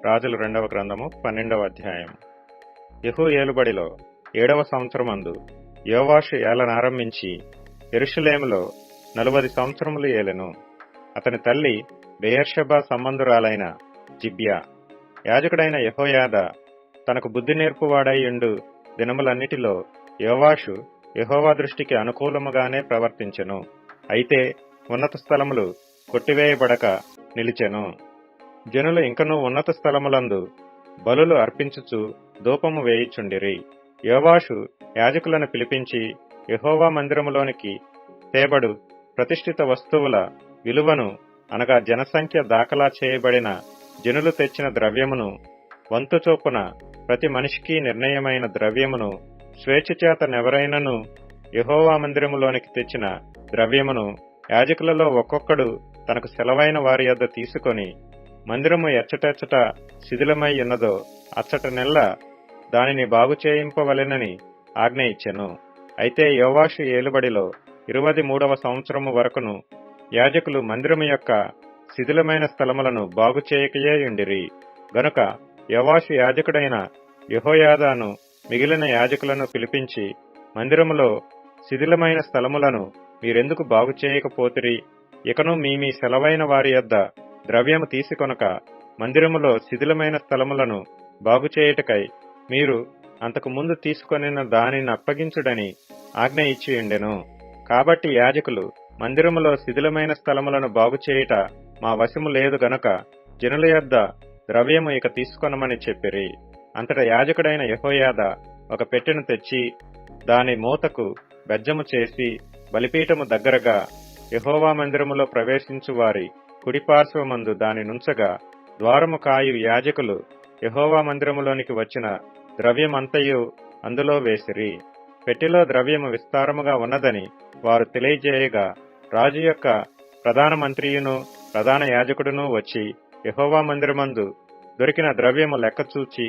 రాజుల 2వ గ్రంథము 12వ అధ్యాయం. యెహూ ఏలుబడిలో 7వ సంవత్సరమందు యోవాషు ఏలనారంభించి యెరూషలేములో 40 సంవత్సరములు ఏలెను. అతని తల్లి బెయేర్షెబా సంబంధురాలైన జిబ్యా. యాజకుడైన యెహోయాదా తనకు బుద్ధి నేర్పువాడై యుండు దినములన్నిటిలో యోవాషు యెహోవా దృష్టికి అనుకూలముగానే ప్రవర్తించెను. అయితే ఉన్నత స్థలములు కొట్టివేయబడక నిలిచెను. జనులు ఇంకనూ ఉన్నత స్థలములందు బలులు అర్పించుచు ధూపము వేయుచుండిరి. యోవాషు యాజకులను పిలిపించి యెహోవా మందిరములోనికి తేబడు ప్రతిష్ఠిత వస్తువుల విలువను, అనగా జనసంఖ్య దాఖలా చేయబడిన జనులు తెచ్చిన ద్రవ్యమును, వంతు చొప్పున ప్రతి మనిషికి నిర్ణయమైన ద్రవ్యమును, స్వేచ్ఛచేతనెవరైనను యెహోవా మందిరములోనికి తెచ్చిన ద్రవ్యమును యాజకులలో ఒక్కొక్కడు తనకు సెలవైన వారి యొద్ద తీసుకొని, మందిరము ఎచ్చటెచ్చట శిథిలమై ఉన్నదో అచ్చట నెల్ల దానిని బాగు చేయింపవలెనని ఆజ్ఞ ఇచ్చెను. అయితే యోవాషు ఏలుబడిలో 23వ సంవత్సరము వరకును యాజకులు మందిరము యొక్క శిథిలమైన స్థలములను బాగు చేయకయే యుండిరి. గనుక యోవాషు యాజకుడైన యెహోయాదాను మిగిలిన యాజకులను పిలిపించి, మందిరములో శిథిలమైన స్థలములను మీరెందుకు బాగు చేయకపోతిరి? ఇకను మీ సెలవైన వారి యొద్ద ద్రవ్యము తీసుకొనక మందిరములో శిథిలమైన స్థలములను బాగు చేయుటకై మీరు అంతకు ముందు తీసుకొనిన దానిని అప్పగించుడని ఆజ్ఞ ఇచ్చియుండెను. కాబట్టి యాజకులు మందిరములో శిథిలమైన స్థలములను బాగు చేయుట మా వశము లేదు గనుక జనుల యొద్ద ద్రవ్యము ఇక తీసుకొనమని చెప్పిరి. అంతటా యాజకుడైన యెహోయాదా ఒక పెట్టెను తెచ్చి దాని మూతకు బెజ్జము చేసి బలిపీఠము దగ్గరగా యెహోవా మందిరములో ప్రవేశించు వారి కుడిపార్శ్వమందు దాని నుంచగా, ద్వారము కాయు యాజకులు యెహోవా మందిరములోనికి వచ్చిన ద్రవ్యమంతయు అందులో వేసిరి. పెట్టెలో ద్రవ్యము విస్తారముగా ఉన్నదని వారు తెలియజేయగా, రాజు యొక్క ప్రధాన మంత్రియును ప్రధాన యాజకుడును వచ్చి యెహోవా మందిరమందు దొరికిన ద్రవ్యము లెక్కచూచి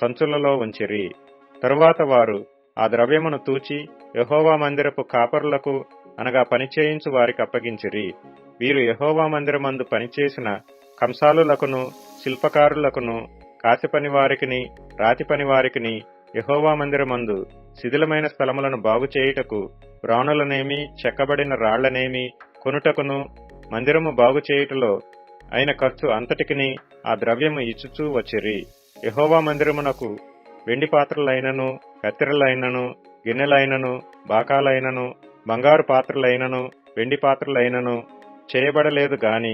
సంచులలో ఉంచిరి. తరువాత వారు ఆ ద్రవ్యమును తూచి యెహోవా మందిరపు కాపరులకు, అనగా పనిచేయించు వారికి అప్పగించిరి. వీరు యెహోవా మందిరమందు పనిచేసిన కంసాలులకును, శిల్పకారులకును, కాసిపని వారికిని, రాతి పని వారికిని యెహోవా మందిరమందు శిథిలమైన స్థలములను బాగు చేయుటకు బ్రాణులనేమి, చెక్కబడిన రాళ్లనేమి కొనుటకును, మందిరము బాగు చేయుటలో అయిన ఖర్చు అంతటికిని ఆ ద్రవ్యము ఇచ్చుచూ వచ్చిరి. యెహోవా మందిరమునకు వెండి పాత్రలైనను, కత్తెరలైనను, గిన్నెలైనను, బాకాలైనను, బంగారు పాత్రలైనను, వెండి పాత్రలైనను చేయబడలేదు గాని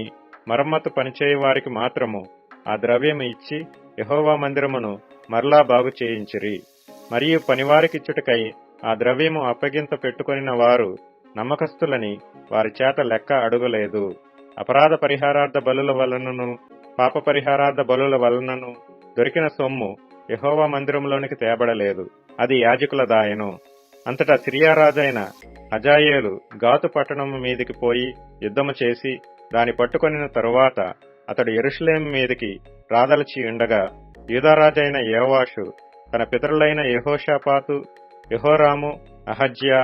మరమ్మతు పనిచేయ వారికి మాత్రము ఆ ద్రవ్యము ఇచ్చి యెహోవా మందిరమును మరలా బాగు చేయించిరి. మరియు పనివారికిచ్చుటకై ఆ ద్రవ్యము అప్పగింత పెట్టుకొనిన వారు నమ్మకస్తులని వారి చేత లెక్క అడుగలేదు. అపరాధ పరిహారార్థ బలుల వలనను, పాప పరిహారార్థ బలుల వలనను దొరికిన సొమ్ము యెహోవా మందిరంలోనికి తేబడలేదు, అది యాజకుల దాయను. అంతటా సిరియా రాజైన హజాయేలు గాతు పట్టణము మీదికి పోయి యుద్ధము చేసి దాని పట్టుకొనిన తరువాత అతడు యెరూషలేము మీదికి రాదలచి ఉండగా, యూదారాజైన యోవాషు తన పితరులైన యెహోషాపాతు, యెహోరాము, అహజ్యా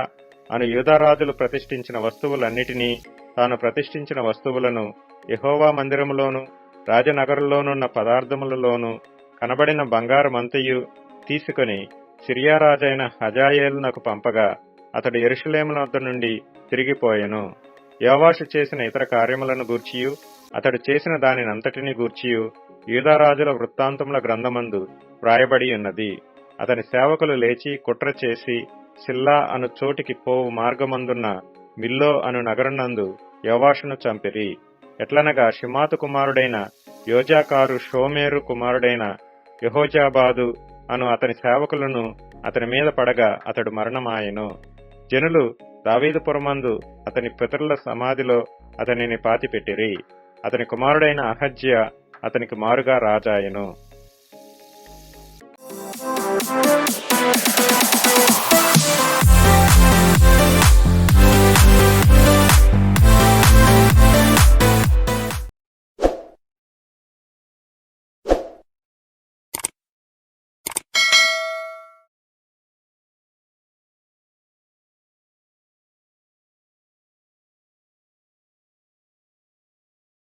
అను యూదారాజులు ప్రతిష్ఠించిన వస్తువులన్నిటినీ, తాను ప్రతిష్ఠించిన వస్తువులను, యెహోవా మందిరములోను రాజనగరులోనున్న పదార్థములలోను కనబడిన బంగారమంతయు తీసుకుని సిరియా రాజైన హజాయేలునకు పంపగా, అతడు యెరూషలేము వద్ద నుండి తిరిగిపోయెను. యోవాషు చేసిన ఇతర కార్యములను గూర్చియు, అతడు చేసిన దానినంతటిని గూర్చియు యూదారాజుల వృత్తాంతముల గ్రంథమందు వ్రాయబడి ఉన్నది. అతని సేవకులు లేచి కుట్ర చేసి సిల్లా అను చోటికి పోవు మార్గమందున్న మిల్లో అను నగరునందు యోవాషును చంపిరి. ఎట్లనగా షిమాతు కుమారుడైన యోజాకారు షోమేరు కుమారుడైన యెహోజాబాదు అను అతని సేవకులను అతని మీద పడగా అతడు మరణమాయెను. జనులు దావీదుపురమందు అతని పితరుల సమాధిలో అతనిని పాతిపెట్టిరి. అతని కుమారుడైన అహజ్యా అతనికి మారుగా రాజాయెను.